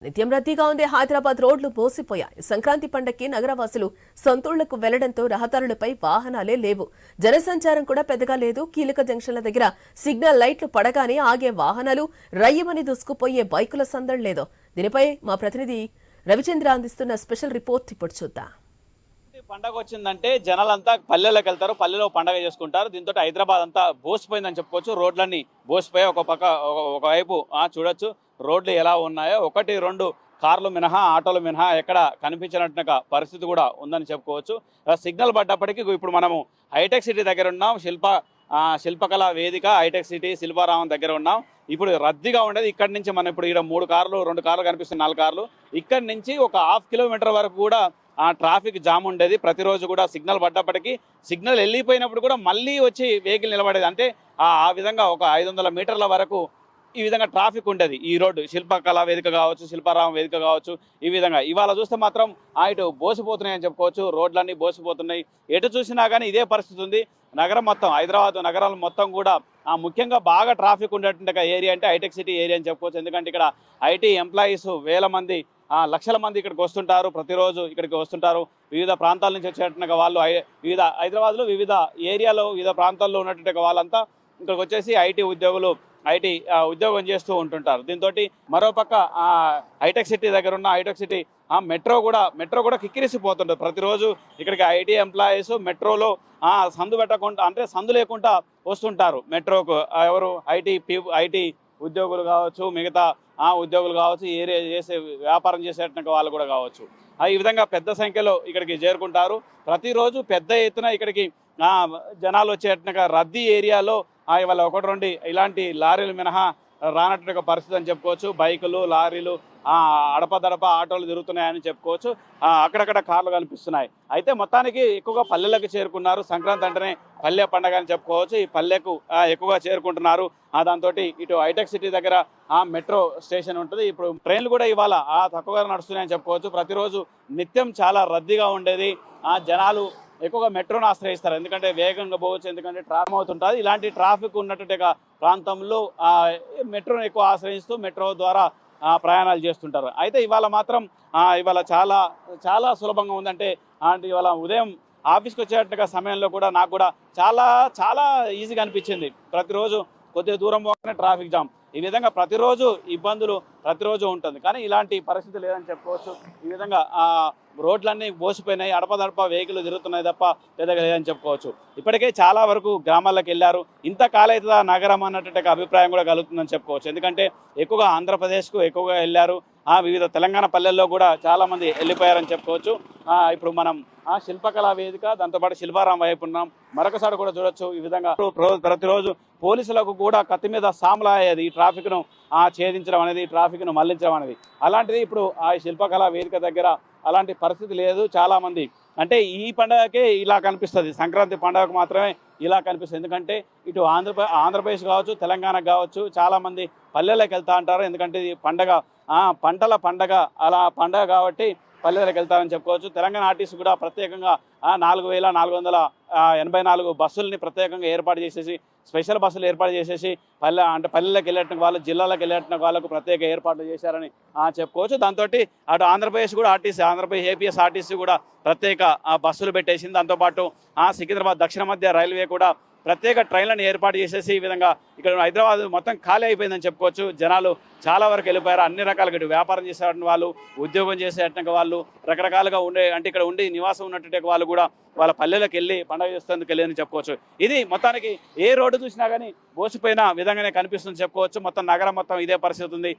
నిత్యం రద్దీగా ఉండే హైదరాబాద్ రోడ్లు బోసిపోయాయి. సంక్రాంతి పండక్కి నగరవాసులు సొంతూళ్లకు వెళ్లడంతో రహదారులపై వాహనాలే లేవు. జనసంచారం కూడా పెద్దగా లేదు. కీలక జంక్షన్ల దగ్గర సిగ్నల్ లైట్లు పడగానే ఆగే వాహనాలు, రయ్యమని దూసుకుపోయే బైకుల సందడి లేదు. దీనిపై మా ప్రతినిధి రవిచంద్ర అందిస్తున్న స్పెషల్ రిపోర్ట్ ఇప్పుడు చూద్దాం. పండగ వచ్చిందంటే జనాలంతా పల్లెలకు వెళ్తారు, పల్లెలో పండగ చేసుకుంటారు. దీంతో హైదరాబాద్ అంతా బోసిపోయిందని చెప్పుకోవచ్చు. రోడ్లన్నీ బోసిపోయి ఒకవైపు చూడొచ్చు రోడ్లు ఎలా ఉన్నాయో. 1-2 కార్లు మినహా, ఆటోలు మినహా ఎక్కడ కనిపించినట్టుగా పరిస్థితి కూడా ఉందని చెప్పుకోవచ్చు. సిగ్నల్ పడ్డప్పటికీ ఇప్పుడు మనము హైటెక్ సిటీ దగ్గర ఉన్నాం. శిల్పకళా వేదిక హైటెక్ సిటీ శిల్పారామం దగ్గర ఉన్నాం. ఇప్పుడు రద్దీగా ఉండేది ఇక్కడి నుంచి మనం ఇప్పుడు ఇక్కడ 2 కార్లు కనిపిస్తున్నాయి, 4 కార్లు. ఇక్కడి నుంచి ఒక ½ కిలోమీటర్ వరకు కూడా ట్రాఫిక్ జామ్ ఉండేది. ప్రతిరోజు కూడా సిగ్నల్ పడ్డప్పటికీ సిగ్నల్ వెళ్ళిపోయినప్పుడు కూడా మళ్ళీ వచ్చి వెహికల్ నిలబడేది. అంటే ఆ విధంగా ఒక 500 మీటర్ల వరకు ఈ విధంగా ట్రాఫిక్ ఉండేది. ఈ రోడ్డు శిల్పకళా వేదిక కావచ్చు, శిల్పారామం వేదిక కావచ్చు. ఈ విధంగా ఇవాళ చూస్తే మాత్రం ఇటు బోసిపోతున్నాయని చెప్పుకోవచ్చు. రోడ్లన్నీ బోసిపోతున్నాయి. ఎటు చూసినా కానీ ఇదే పరిస్థితి ఉంది. నగరం మొత్తం, హైదరాబాద్ నగరం మొత్తం కూడా ముఖ్యంగా బాగా ట్రాఫిక్ ఉండేటువంటి ఏరియా అంటే హైటెక్ సిటీ ఏరియా అని చెప్పుకోవచ్చు. ఎందుకంటే ఇక్కడ ఐటీ ఎంప్లాయీస్ వేల మంది, లక్షల మంది ఇక్కడికి వస్తుంటారు. ప్రతిరోజు ఇక్కడికి వస్తుంటారు. వివిధ ప్రాంతాల నుంచి వచ్చేట్టుగా వాళ్ళు వివిధ హైదరాబాద్లో వివిధ ఏరియాలో వివిధ ప్రాంతాల్లో ఉన్నట్టుగా వాళ్ళంతా ఇక్కడికి వచ్చేసి ఐటీ ఉద్యోగం చేస్తూ ఉంటుంటారు. దీంతో మరోపక్క హైటెక్ సిటీ దగ్గర ఉన్న హైటెక్ సిటీ మెట్రో కూడా కిక్కిరిసిపోతుంటుంది. ప్రతిరోజు ఇక్కడికి ఐటీ ఎంప్లాయీస్ మెట్రోలో సందు లేకుండా వస్తుంటారు మెట్రోకు. ఎవరు ఐటీ ఉద్యోగులు కావచ్చు, మిగతా ఉద్యోగులు కావచ్చు, ఏరియా చేసే వ్యాపారం చేసేట్టుగా వాళ్ళు కూడా కావచ్చు. ఈ విధంగా పెద్ద సంఖ్యలో ఇక్కడికి చేరుకుంటారు. ప్రతిరోజు పెద్ద ఎత్తున ఇక్కడికి జనాలు వచ్చేట్టుగా రద్దీ ఏరియాలో ఇవాళ 1-2 ఇలాంటి లారీలు మినహా రానట్టుగా పరిస్థితి అని చెప్పుకోవచ్చు. బైకులు, లారీలు, అడపదడప ఆటోలు తిరుగుతున్నాయని చెప్పుకోవచ్చు. అక్కడక్కడ కార్లు కనిపిస్తున్నాయి. అయితే మొత్తానికి ఎక్కువగా పల్లెలకు చేరుకున్నారు. సంక్రాంతి అంటేనే పల్లె పండగ అని చెప్పుకోవచ్చు. ఈ పల్లెకు ఎక్కువగా చేరుకుంటున్నారు. దాంతో ఇటు హైటెక్ సిటీ దగ్గర మెట్రో స్టేషన్ ఉంటుంది. ఇప్పుడు ట్రైన్లు కూడా ఇవాళ తక్కువగా నడుస్తున్నాయని చెప్పుకోవచ్చు. ప్రతిరోజు నిత్యం చాలా రద్దీగా ఉండేది. జనాలు ఎక్కువగా మెట్రోను ఆశ్రయిస్తారు. ఎందుకంటే వేగంగా పోవచ్చు, ఎందుకంటే ట్రాఫిక్ అవుతుంటుంది. ఇలాంటి ట్రాఫిక్ ఉన్నటువంటి ప్రాంతంలో మెట్రోను ఎక్కువ ఆశ్రయిస్తూ మెట్రో ద్వారా ప్రయాణాలు చేస్తుంటారు. అయితే ఇవాళ మాత్రం ఇవాళ చాలా చాలా సులభంగా ఉందంటే ఇవాళ ఉదయం ఆఫీస్కి వచ్చేట్టుగా సమయంలో కూడా నాకు కూడా చాలా చాలా ఈజీగా అనిపించింది. ప్రతిరోజు కొద్దిగా దూరం పోగానే ట్రాఫిక్ జామ్, ఈ విధంగా ప్రతిరోజు ఇబ్బందులు ప్రతిరోజు ఉంటుంది. కానీ ఇలాంటి పరిస్థితి లేదని చెప్పుకోవచ్చు. ఈ విధంగా రోడ్లన్నీ బోసిపోయినాయి. అడపదడప వెహికల్ తిరుగుతున్నాయి తప్ప పెద్దగా లేదని చెప్పుకోవచ్చు. ఇప్పటికే చాలా వరకు గ్రామాలకు వెళ్ళారు. ఇంత కాలైతుందా నగరం అన్నటువంటి అభిప్రాయం కూడా కలుగుతుందని చెప్పుకోవచ్చు. ఎందుకంటే ఎక్కువగా ఆంధ్రప్రదేశ్కు ఎక్కువగా వెళ్ళారు. వివిధ తెలంగాణ పల్లెల్లో కూడా చాలామంది వెళ్ళిపోయారని చెప్పుకోవచ్చు. ఇప్పుడు మనం శిల్పకళా వేదిక, దాంతోపాటు శిల్పారామం వైపు ఉన్నాం. మరొకసారి కూడా చూడొచ్చు. ఈ విధంగా ప్రతిరోజు పోలీసులకు కూడా కత్తి మీద సాములా అయ్యేది ఈ ట్రాఫిక్ను ఛేదించడం అనేది, ట్రాఫిక్ను మళ్లించడం అనేది. అలాంటిది ఇప్పుడు శిల్పకళా వేదిక దగ్గర అలాంటి పరిస్థితి లేదు. చాలామంది అంటే ఈ పండుగకే ఇలా కనిపిస్తుంది, సంక్రాంతి పండుగకు మాత్రమే ఇలా కనిపిస్తుంది. ఎందుకంటే ఇటు ఆంధ్రప్రదేశ్ కావచ్చు, తెలంగాణకు కావచ్చు, చాలామంది పల్లెలకు వెళ్తా అంటారు. ఎందుకంటే ఇది పండగ, పంటల పండగ, అలా పండగ కాబట్టి పల్లెలకు వెళ్తారని చెప్పుకోవచ్చు. తెలంగాణ ఆర్టీసీ కూడా ప్రత్యేకంగా 4484 బస్సుల్ని ప్రత్యేకంగా ఏర్పాటు చేసేసి, స్పెషల్ బస్సులు ఏర్పాటు చేసేసి పల్లెలకు వెళ్ళేట వాళ్ళు, జిల్లాలకు వెళ్ళేట వాళ్ళకు ప్రత్యేక ఏర్పాట్లు చేశారని చెప్పుకోవచ్చు. దాంతో అటు ఆంధ్రప్రదేశ్ కూడా ఆంధ్రప్రదేశ్ ఏపీఎస్ ఆర్టీసీ కూడా ప్రత్యేక బస్సులు పెట్టేసింది. దాంతోపాటు సికింద్రాబాద్ దక్షిణ మధ్య రైల్వే కూడా ప్రత్యేక ట్రైన్లను ఏర్పాటు చేసేసి ఈ విధంగా ఇక్కడ హైదరాబాద్ మొత్తం ఖాళీ అయిపోయిందని చెప్పుకోవచ్చు. జనాలు చాలా వరకు వెళ్ళిపోయారు. అన్ని రకాలుగా ఇటు వ్యాపారం చేసేటువంటి వాళ్ళు, ఉద్యోగం చేసేటువంటి వాళ్ళు, రకరకాలుగా అంటే ఇక్కడ ఉండి నివాసం ఉన్నటువంటి వాళ్ళు కూడా వాళ్ళ పల్లెలకు వెళ్ళి పండుగ చేసేందుకు వెళ్ళని చెప్పుకోవచ్చు. ఇది మొత్తానికి ఏ రోడ్డు చూసినా కానీ బోసిపోయిన విధంగానే కనిపిస్తుంది చెప్పుకోవచ్చు. మొత్తం నగరం మొత్తం ఇదే పరిస్థితి ఉంది.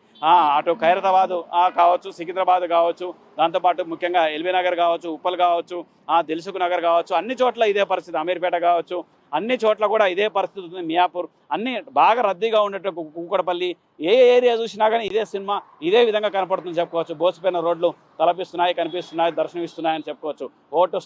అటు ఖైరతాబాద్ కావచ్చు, సికింద్రాబాద్ కావచ్చు, దాంతోపాటు ముఖ్యంగా ఎల్బీ నగర్ కావచ్చు, ఉప్పల్ కావచ్చు, దిల్సుఖ్ నగర్ కావచ్చు, అన్ని చోట్ల ఇదే పరిస్థితి. అమీర్పేట కావచ్చు, అన్ని చోట్ల కూడా ఇదే పరిస్థితి ఉంది. మియాపూర్ అన్ని బాగా రద్దీగా ఉండేట్టు, కూకట్పల్లి, ఏ ఏరియా చూసినా కానీ ఇదే సినిమా ఇదే విధంగా కనపడుతుంది చెప్పుకోవచ్చు. బోసిపోయిన రోడ్లు కనిపిస్తున్నాయి, దర్శనమిస్తున్నాయని చెప్పుకోవచ్చు. ఓటు